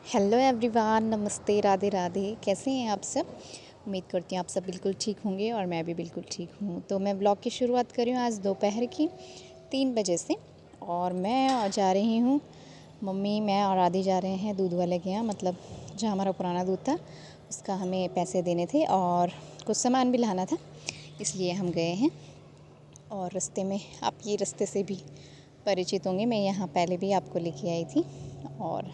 Hello everyone, नमस्ते, राधे राधे। कैसे हैं आप सब? उम्मीद करती हूँ आप सब बिल्कुल ठीक होंगे और मैं भी बिल्कुल ठीक हूँ। तो मैं ब्लॉग की शुरुआत कर रही हूँ आज दोपहर की 3 बजे से। और मैं जा रही हूँ, मम्मी, मैं और आदि जा रहे हैं दूध वाले के यहाँ, मतलब जहाँ हमारा पुराना दूध था उसका हमें पैसे देने थे और कुछ सामान भी लाना था, इसलिए हम गए हैं। और रास्ते में आप ये रास्ते से भी परिचित होंगे, मैं यहाँ पहले भी आपको लेके आई थी। और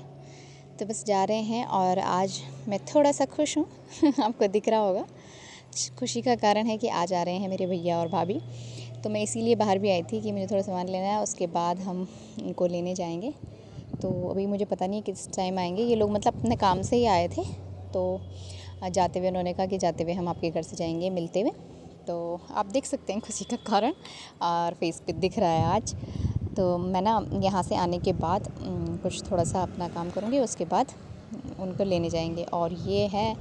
तो बस जा रहे हैं और आज मैं थोड़ा सा खुश हूँ आपको दिख रहा होगा। खुशी का कारण है कि आज आ रहे हैं मेरे भैया और भाभी, तो मैं इसीलिए बाहर भी आई थी कि मुझे थोड़ा सामान लेना है, उसके बाद हम उनको लेने जाएंगे। तो अभी मुझे पता नहीं किस टाइम आएंगे ये लोग, मतलब अपने काम से ही आए थे। तो जाते हुए उन्होंने कहा कि जाते हुए हम आपके घर से जाएंगे मिलते हुए। तो आप देख सकते हैं खुशी का कारण, और फेस पे दिख रहा है आज। तो मैं ना यहाँ से आने के बाद कुछ थोड़ा सा अपना काम करूँगी, उसके बाद उनको लेने जाएंगे। और ये है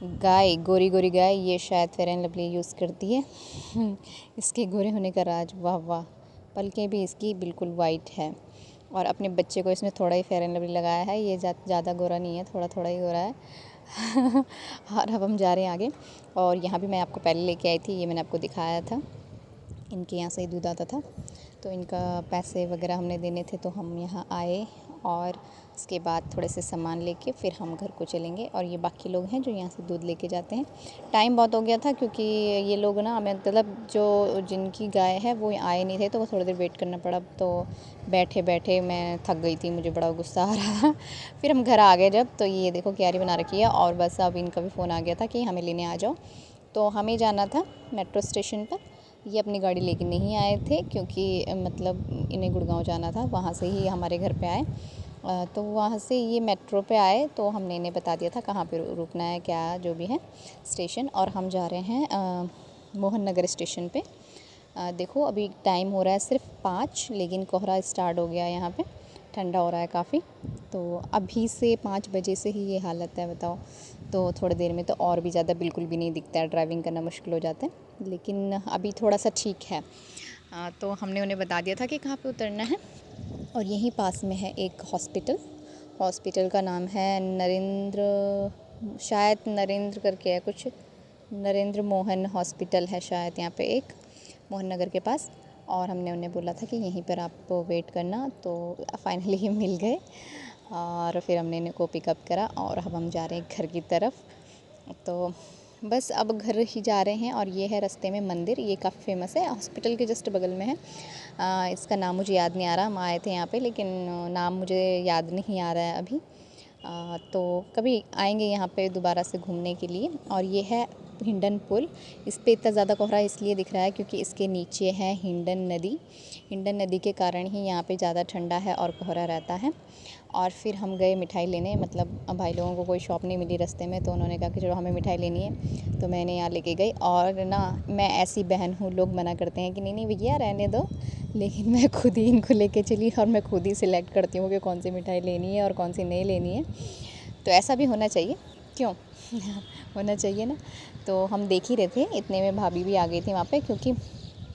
गाय, गोरी गोरी गाय, ये शायद फेयर एंड लवली यूज़ करती है इसके गोरे होने का राज, वाह वाह। पलकें भी इसकी बिल्कुल वाइट है और अपने बच्चे को इसने थोड़ा ही फेयर एंड लवली लगाया है, ये ज़्यादा गोरा नहीं है, थोड़ा थोड़ा ही गोरा है और अब हम जा रहे हैं आगे। और यहाँ भी मैं आपको पहले लेके आई थी, ये मैंने आपको दिखाया था, इनके यहाँ से ही दूध आता था। तो इनका पैसे वगैरह हमने देने थे, तो हम यहाँ आए और उसके बाद थोड़े से सामान लेके फिर हम घर को चलेंगे। और ये बाकी लोग हैं जो यहाँ से दूध लेके जाते हैं। टाइम बहुत हो गया था क्योंकि ये लोग ना, मतलब जो जिनकी गाय है वो आए नहीं थे, तो वो थोड़ी देर वेट करना पड़ा। तो बैठे बैठे मैं थक गई थी, मुझे बड़ा गुस्सा आ रहा था फिर हम घर आ गए जब, तो ये देखो क्यारी बना रखी है। और बस अब इनका भी फ़ोन आ गया था कि हमें लेने आ जाओ। तो हमें जाना था मेट्रो स्टेशन पर। ये अपनी गाड़ी लेके नहीं आए थे क्योंकि मतलब इन्हें गुड़गांव जाना था, वहाँ से ही हमारे घर पे आए। तो वहाँ से ये मेट्रो पे आए, तो हमने इन्हें बता दिया था कहाँ पे रुकना है, क्या जो भी है स्टेशन। और हम जा रहे हैं मोहन नगर स्टेशन पे। देखो अभी टाइम हो रहा है सिर्फ 5, लेकिन कोहरा स्टार्ट हो गया है यहाँ पे, ठंडा हो रहा है काफ़ी। तो अभी से 5 बजे से ही ये हालत है, बताओ। तो थोड़ी देर में तो और भी ज़्यादा बिल्कुल भी नहीं दिखता है, ड्राइविंग करना मुश्किल हो जाता है, लेकिन अभी थोड़ा सा ठीक है। तो हमने उन्हें बता दिया था कि कहाँ पे उतरना है। और यहीं पास में है एक हॉस्पिटल का नाम है नरेंद्र, शायद नरेंद्र करके है कुछ, नरेंद्र मोहन हॉस्पिटल है शायद यहाँ पे एक, मोहन नगर के पास। और हमने उन्हें बोला था कि यहीं पर आप वेट करना, तो फाइनली ही मिल गए। और फिर हमने इन्हें को पिकअप करा और अब हम जा रहे हैं घर की तरफ। तो बस अब घर ही जा रहे हैं। और ये है रास्ते में मंदिर, ये काफ़ी फेमस है, हॉस्पिटल के जस्ट बगल में है। इसका नाम मुझे याद नहीं आ रहा, हम आए थे यहाँ पे लेकिन नाम मुझे याद नहीं आ रहा है अभी। तो कभी आएंगे यहाँ पे दोबारा से घूमने के लिए। और ये है हिंडन पुल। इस पे इतना ज़्यादा कोहरा इसलिए दिख रहा है क्योंकि इसके नीचे है हिंडन नदी। हिंडन नदी के कारण ही यहाँ पे ज़्यादा ठंडा है और कोहरा रहता है। और फिर हम गए मिठाई लेने, मतलब भाई लोगों को कोई शॉप नहीं मिली रास्ते में, तो उन्होंने कहा कि चलो हमें मिठाई लेनी है, तो मैंने यहाँ लेके गई। और ना मैं ऐसी बहन हूँ, लोग मना करते हैं कि नहीं नहीं भैया रहने दो, लेकिन मैं खुद ही इनको लेके चली और मैं खुद ही सिलेक्ट करती हूँ कि कौन सी मिठाई लेनी है और कौन सी नहीं लेनी है। तो ऐसा भी होना चाहिए, क्यों होना चाहिए ना। तो हम देख ही रहे थे, इतने में भाभी भी आ गई थी वहाँ पे, क्योंकि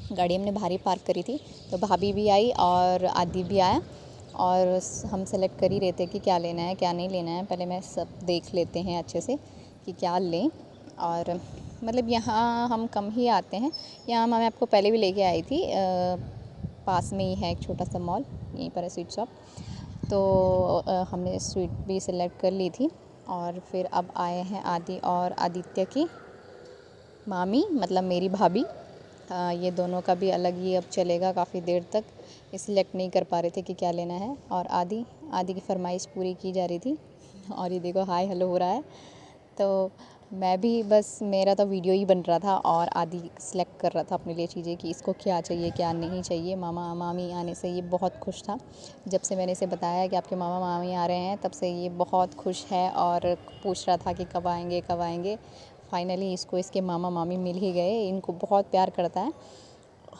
गाड़ी हमने बाहर ही पार्क करी थी। तो भाभी भी आई और आदि भी आया और हम सेलेक्ट कर ही रहे थे कि क्या लेना है क्या नहीं लेना है। पहले मैं सब देख लेते हैं अच्छे से कि क्या लें। और मतलब यहाँ हम कम ही आते हैं, यहाँ मैं आपको पहले भी लेके आई थी। पास में ही है एक छोटा सा मॉल, यहीं पर है स्वीट शॉप। तो हमने स्वीट भी सिलेक्ट कर ली थी। और फिर अब आए हैं आदि और आदित्य की मामी, मतलब मेरी भाभी। ये दोनों का भी अलग ही अब चलेगा काफ़ी देर तक, ये सिलेक्ट नहीं कर पा रहे थे कि क्या लेना है। और आदि की फरमाइश पूरी की जा रही थी। और ये देखो हाय हेलो हो रहा है। तो मैं भी बस, मेरा तो वीडियो ही बन रहा था और आदि सेलेक्ट कर रहा था अपने लिए चीज़ें कि इसको क्या चाहिए क्या नहीं चाहिए। मामा मामी आने से ये बहुत खुश था, जब से मैंने इसे बताया कि आपके मामा मामी आ रहे हैं तब से ये बहुत खुश है और पूछ रहा था कि कब आएंगे कब आएंगे। फाइनली इसको इसके मामा मामी मिल ही गए, इनको बहुत प्यार करता है।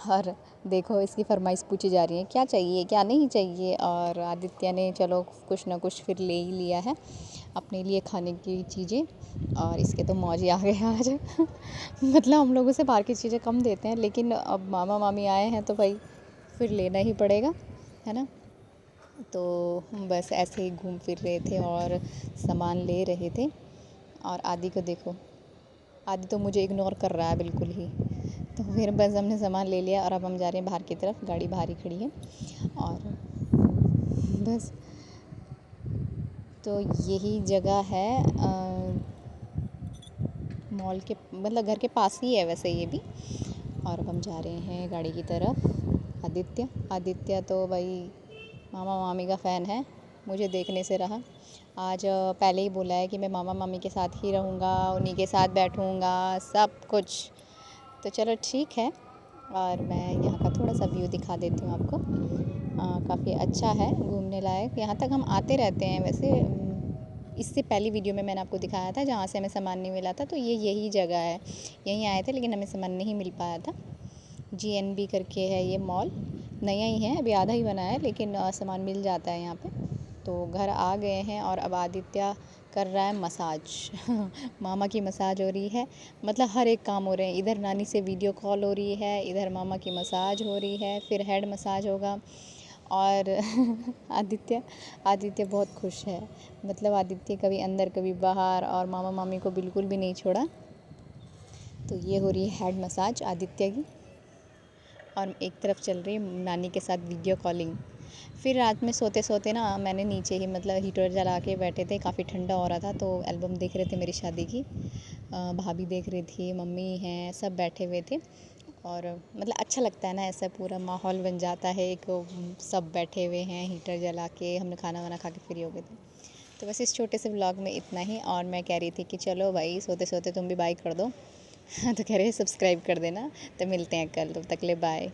और देखो इसकी फरमाइश पूछी जा रही है क्या चाहिए क्या नहीं चाहिए। और आदित्य ने चलो कुछ ना कुछ फिर ले ही लिया है अपने लिए खाने की चीज़ें। और इसके तो मौज ही आ गए आज मतलब हम लोगों से बाहर की चीज़ें कम देते हैं, लेकिन अब मामा मामी आए हैं तो भाई फिर लेना ही पड़ेगा, है ना। तो बस ऐसे ही घूम फिर रहे थे और सामान ले रहे थे। और आदि को देखो, आदि तो मुझे इग्नोर कर रहा है बिल्कुल ही। तो फिर बस हमने सामान ले लिया और अब हम जा रहे हैं बाहर की तरफ, गाड़ी बाहर ही खड़ी है। और बस, तो यही जगह है मॉल के, मतलब घर के पास ही है वैसे ये भी। और अब हम जा रहे हैं गाड़ी की तरफ। आदित्य तो भाई मामा मामी का फ़ैन है, मुझे देखने से रहा। आज पहले ही बोला है कि मैं मामा मामी के साथ ही रहूँगा, उन्हीं के साथ बैठूँगा, सब कुछ। तो चलो ठीक है। और मैं यहाँ का थोड़ा सा व्यू दिखा देती हूँ आपको। काफ़ी अच्छा है, घूमने लायक। यहाँ तक हम आते रहते हैं वैसे। इससे पहली वीडियो में मैंने आपको दिखाया था जहाँ से हमें सामान नहीं मिला था, तो ये यही जगह है। यहीं आए थे लेकिन हमें सामान नहीं मिल पाया था। GNB करके है ये मॉल, नया ही है, अभी आधा ही बना है, लेकिन सामान मिल जाता है यहाँ पे। तो घर आ गए हैं और अब आदित्य कर रहा है मसाज मामा की मसाज हो रही है, मतलब हर एक काम हो रहे हैं। इधर नानी से वीडियो कॉल हो रही है, इधर मामा की मसाज हो रही है, फिर हेड मसाज होगा। और आदित्य आदित्य बहुत खुश है, मतलब आदित्य कभी अंदर कभी बाहर, और मामा मामी को बिल्कुल भी नहीं छोड़ा। तो ये हो रही है हेड मसाज आदित्य की, और एक तरफ चल रही है नानी के साथ वीडियो कॉलिंग। फिर रात में सोते सोते ना मैंने नीचे ही, मतलब हीटर जला के बैठे थे, काफ़ी ठंडा हो रहा था, तो एल्बम देख रहे थे मेरी शादी की। भाभी देख रही थी, मम्मी हैं, सब बैठे हुए थे। और मतलब अच्छा लगता है ना, ऐसा पूरा माहौल बन जाता है एक। सब बैठे हुए हैं, हीटर जला के, हमने खाना वाना खा के फ्री हो गए थे। तो बस इस छोटे से व्लॉग में इतना ही। और मैं कह रही थी कि चलो भाई सोते सोते तुम भी बाय कर दो तो कह रहे सब्सक्राइब कर देना। तो मिलते हैं कल, तब तक ले बाय।